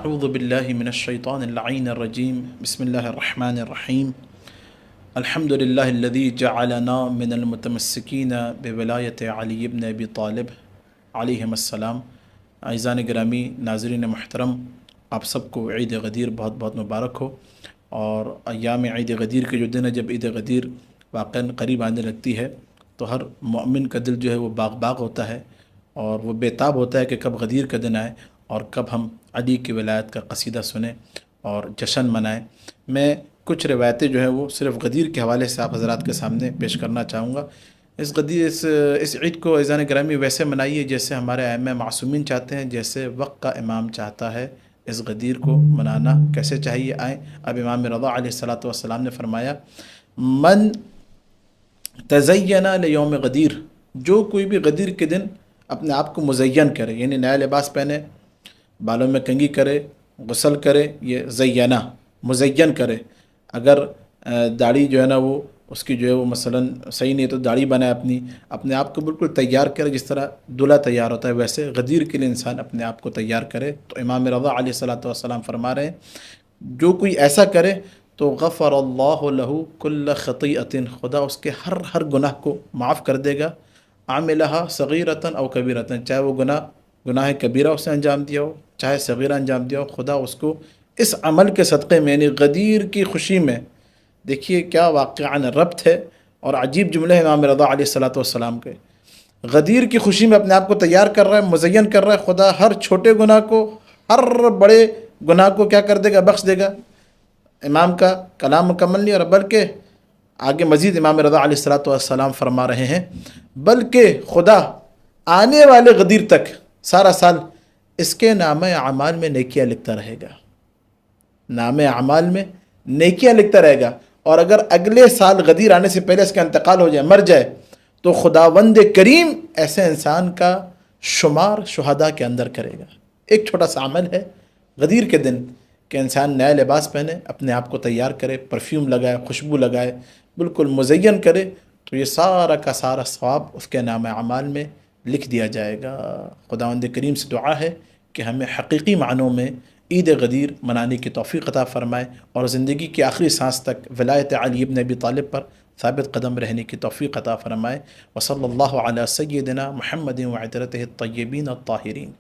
اعوذ باللہ من الشیطان اللعین الرجیم بسم اللہ الرحمن الرحیم الحمد للہ الذی جعلنا من المتمسکین بولایت علی بن ابی طالب علیہم السلام۔ اعزان گرامی، ناظرین محترم، آپ سب کو عید غدیر بہت بہت مبارک ہو۔ اور ایام عید غدیر کے جو دن ہے، جب عید غدیر واقعاً قریب آنے لگتی ہے تو ہر مومن کا دل جو ہے وہ باغ باغ ہوتا ہے اور وہ بے تاب ہوتا ہے کہ کب غدیر کا دن آئے اور کب ہم علی کی ولایت کا قصیدہ سنیں اور جشن منائیں۔ میں کچھ روایتیں جو ہیں وہ صرف غدیر کے حوالے سے آپ حضرات کے سامنے پیش کرنا چاہوں گا۔ اس عید کو اعزان گرامی ویسے منائیے جیسے ہمارے ائمہ معصومین چاہتے ہیں، جیسے وقت کا امام چاہتا ہے۔ اس غدیر کو منانا کیسے چاہیے؟ آئیں، اب امام رضا علیہ السلام نے فرمایا، من تزین لیوم غدیر، جو کوئی بھی غدیر کے دن اپنے آپ کو مزین کرے، یعنی نیا لباس پہنے، بالوں میں کنگھی کرے، غسل کرے، یہ زینہ مزین کرے۔ اگر داڑھی جو ہے نا وہ اس کی جو ہے وہ مثلاً صحیح نہیں ہے تو داڑھی بنائے، اپنے آپ کو بالکل تیار کرے، جس طرح دلہا تیار ہوتا ہے ویسے غدیر کے لیے انسان اپنے آپ کو تیار کرے۔ تو امام رضا علیہ السلام فرما رہے ہیں، جو کوئی ایسا کرے تو غفر اللہ لہ کل خطیئۃ، خدا اس کے ہر گناہ کو معاف کر دے گا، عاملہا صغیرۃ او کبیرۃ، چاہے وہ گناہ کبیرہ اس نے انجام دیا ہو، چاہے صغیرہ انجام دیا ہو، خدا اس کو اس عمل کے صدقے میں، یعنی غدیر کی خوشی میں، دیکھیے کیا واقعاً ربط ہے اور عجیب جملے ہیں امام رضا علیہ السلام کے۔ غدیر کی خوشی میں اپنے آپ کو تیار کر رہا ہے، مزین کر رہا ہے، خدا ہر چھوٹے گناہ کو، ہر بڑے گناہ کو کیا کر دے گا؟ بخش دے گا۔ امام کا کلام مکمل نہیں، اور بلکہ آگے مزید امام رضا علیہ السلام فرما رہے ہیں، بلکہ خدا آنے والے غدیر تک سارا سال اس کے نامہ اعمال میں نیکیاں لکھتا رہے گا، نامہ اعمال میں نیکیاں لکھتا رہے گا۔ اور اگر اگلے سال غدیر آنے سے پہلے اس کا انتقال ہو جائے، مر جائے، تو خداوند کریم ایسے انسان کا شمار شہداء کے اندر کرے گا۔ ایک چھوٹا سا عمل ہے غدیر کے دن کہ انسان نیا لباس پہنے، اپنے آپ کو تیار کرے، پرفیوم لگائے، خوشبو لگائے، بالکل مزین کرے، تو یہ سارا کا سارا ثواب اس کے نام اعمال میں لکھ دیا جائے گا۔ خداوند کریم سے دعا ہے کہ ہمیں حقیقی معنوں میں عید غدیر منانے کی توفیق عطا فرمائے اور زندگی کی آخری سانس تک ولایت علی بن ابی طالب پر ثابت قدم رہنے کی توفیق عطا فرمائے۔ وصلی اللہ علی سیدنا محمد وعطرتہ الطیبین الطاہرین۔